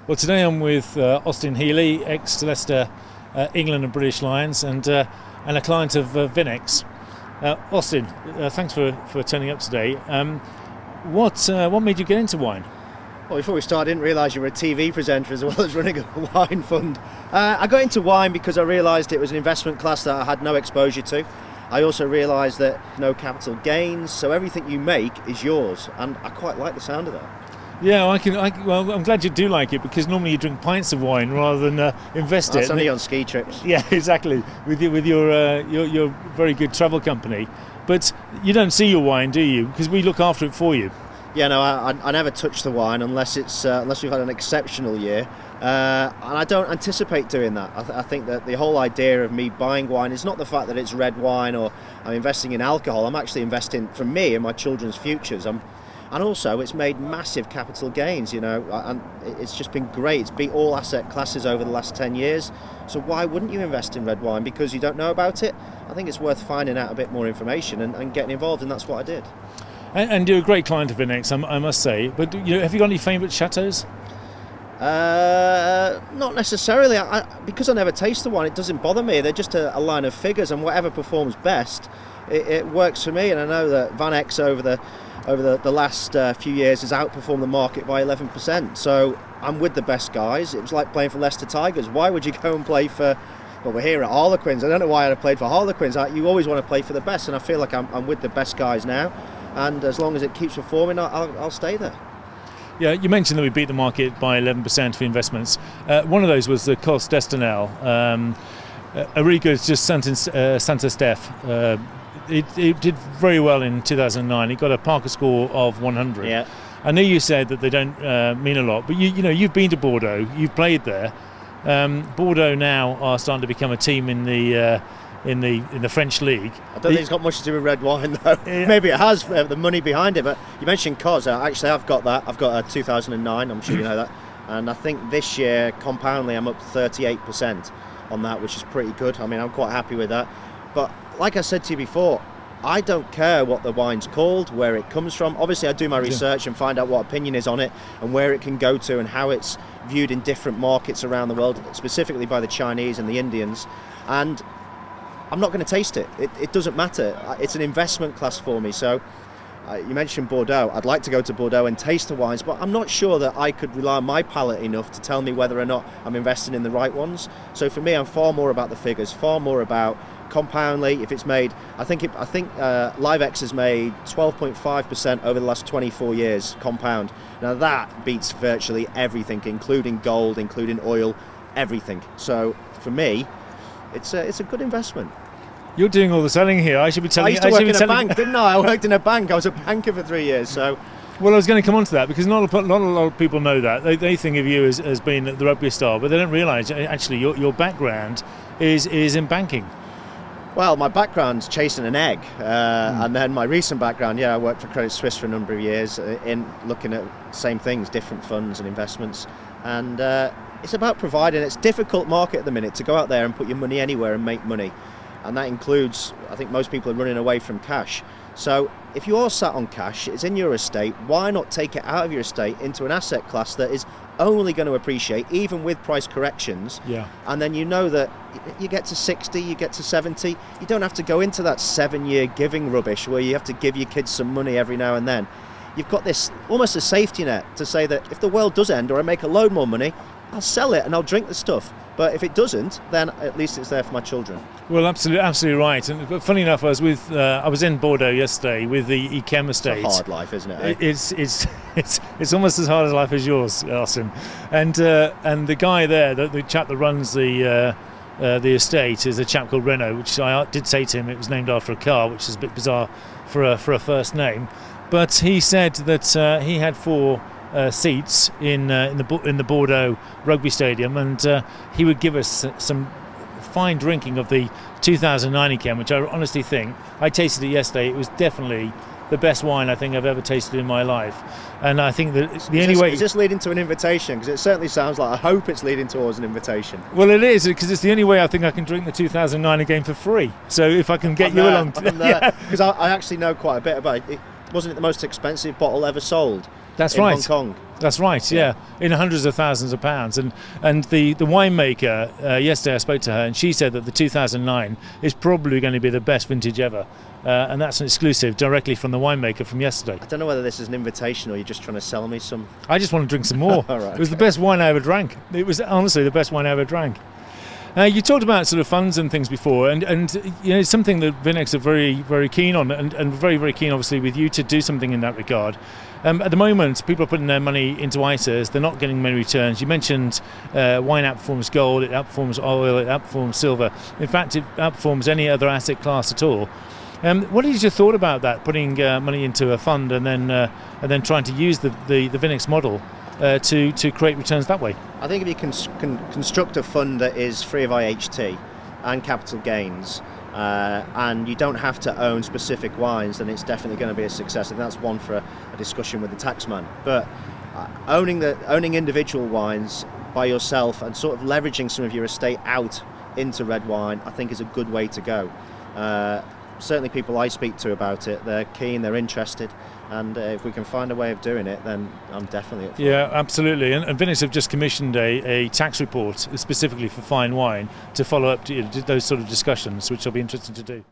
Well, today I'm with Austin Healey, ex-Leicester, England and British Lions, and a client of Vin-X. Austin, thanks for turning up today. What made you get into wine? Well, before we start, I didn't realise you were a TV presenter as well as running a wine fund. I got into wine because I realised it was an investment class that I had no exposure to. I also realised that no capital gains, so everything you make is yours, and I quite like the sound of that. Yeah, well, I'm glad you do like it, because normally you drink pints of wine rather than invest it. That's only on ski trips. Yeah, exactly. With your very good travel company, but you don't see your wine, do you? Because we look after it for you. Yeah, no, I never touch the wine unless we've had an exceptional year, and I don't anticipate doing that. I think that the whole idea of me buying wine is not the fact that it's red wine or I'm investing in alcohol. I'm actually investing for me and my children's futures. And also, it's made massive capital gains, and it's just been great. It's beat all asset classes over the last 10 years. So why wouldn't you invest in red wine? Because you don't know about it? I think it's worth finding out a bit more information and getting involved, and that's what I did. And you're a great client of Vin-X, I must say. But have you got any favourite chateaus? Not necessarily. Because I never taste the wine, it doesn't bother me. They're just a line of figures, and whatever performs best, it works for me. And I know that Vin-X over the last few years has outperformed the market by 11%. So I'm with the best guys. It was like playing for Leicester Tigers. Why would you go and play for, well, we're here at Harlequins. I don't know why I played for Harlequins. You always want to play for the best, and I feel like I'm with the best guys now. And as long as it keeps performing, I'll stay there. Yeah, you mentioned that we beat the market by 11% for investments. One of those was the Cos d'Estanel. A really good, just Santa Steph. It did very well in 2009. It got a Parker score of 100. Yeah. I know you said that they don't mean a lot, but you've been to Bordeaux, you've played there. Bordeaux now are starting to become a team in the French league. I don't think it's got much to do with red wine, though. Yeah. Maybe it has, the money behind it. But you mentioned Cos. Actually, I've got that. I've got a 2009. I'm sure you know that. And I think this year, compoundly, I'm up 38% on that, which is pretty good. I mean, I'm quite happy with that. But like I said to you before, I don't care what the wine's called, where it comes from. Obviously, I do my research and find out what opinion is on it and where it can go to and how it's viewed in different markets around the world, specifically by the Chinese and the Indians. And I'm not going to taste it. It doesn't matter. It's an investment class for me. So you mentioned Bordeaux. I'd like to go to Bordeaux and taste the wines, but I'm not sure that I could rely on my palate enough to tell me whether or not I'm investing in the right ones. So for me, I'm far more about the figures, far more about compoundly. If it's made, I think Live-X has made 12.5% over the last 24 years compound. Now that beats virtually everything, including gold, including oil, everything. So for me, it's a good investment. You're doing all the selling here. I should be telling you. I used to work in a bank, didn't I? I worked in a bank. I was a banker for 3 years. So. Well, I was going to come on to that, because not a lot of people know that. They think of you as being the rugby star, but they don't realise actually your background is in banking. Well, my background's chasing an egg, and then my recent background, I worked for Credit Suisse for a number of years in looking at same things, different funds and investments, and it's about providing. It's a difficult market at the minute to go out there and put your money anywhere and make money, and that includes, I think most people are running away from cash. So if you are sat on cash, it's in your estate, why not take it out of your estate into an asset class that is only going to appreciate, even with price corrections? Yeah. And then you know that you get to 60, you get to 70, you don't have to go into that 7-year giving rubbish where you have to give your kids some money every now and then. You've got this almost a safety net to say that if the world does end or I make a load more money, I'll sell it and I'll drink the stuff. But if it doesn't, then at least it's there for my children. Well, absolutely right. And funny enough, I was in Bordeaux yesterday with the Yquem estate. It's a hard life, isn't it? It's almost as hard a life as yours, Austin. And the guy there, the chap that runs the estate, is a chap called Renault, which I did say to him it was named after a car, which is a bit bizarre for a first name. But he said that he had 4 seats in the Bordeaux rugby stadium, and he would give us some fine drinking of the 2009 Yquem, which I honestly think, I tasted it yesterday, it was definitely the best wine I think I've ever tasted in my life. And I think that the only way... Is this leading to an invitation? Because it certainly sounds like, I hope it's leading towards an invitation. Well, it is, because it's the only way I think I can drink the 2009 again for free. So if I can get you along... Because I actually know quite a bit about it. Wasn't it the most expensive bottle ever sold? That's in right. Hong Kong. That's right, yeah, in hundreds of thousands of pounds. And the winemaker, yesterday I spoke to her, and she said that the 2009 is probably going to be the best vintage ever. And that's an exclusive directly from the winemaker from yesterday. I don't know whether this is an invitation or you're just trying to sell me some. I just want to drink some more. Right, it was the best wine I ever drank. It was honestly the best wine I ever drank. You talked about sort of funds and things before, and it's something that Vin-X are very, very keen on, and very, very keen, obviously, with you to do something in that regard. At the moment, people are putting their money into ISAs. They're not getting many returns. You mentioned wine outperforms gold, it outperforms oil, it outperforms silver. In fact, it outperforms any other asset class at all. What is your thought about that, putting money into a fund and then trying to use the Vin-X model to create returns that way? I think if you can construct a fund that is free of IHT and capital gains, and you don't have to own specific wines, then it's definitely going to be a success. And that's one for a discussion with the taxman. But owning individual wines by yourself and sort of leveraging some of your estate out into red wine, I think is a good way to go. Certainly people I speak to about it, they're keen, they're interested, and if we can find a way of doing it, then I'm definitely up for it. Yeah, absolutely. And Vin-X have just commissioned a tax report specifically for fine wine to follow up to those sort of discussions, which will be interesting to do.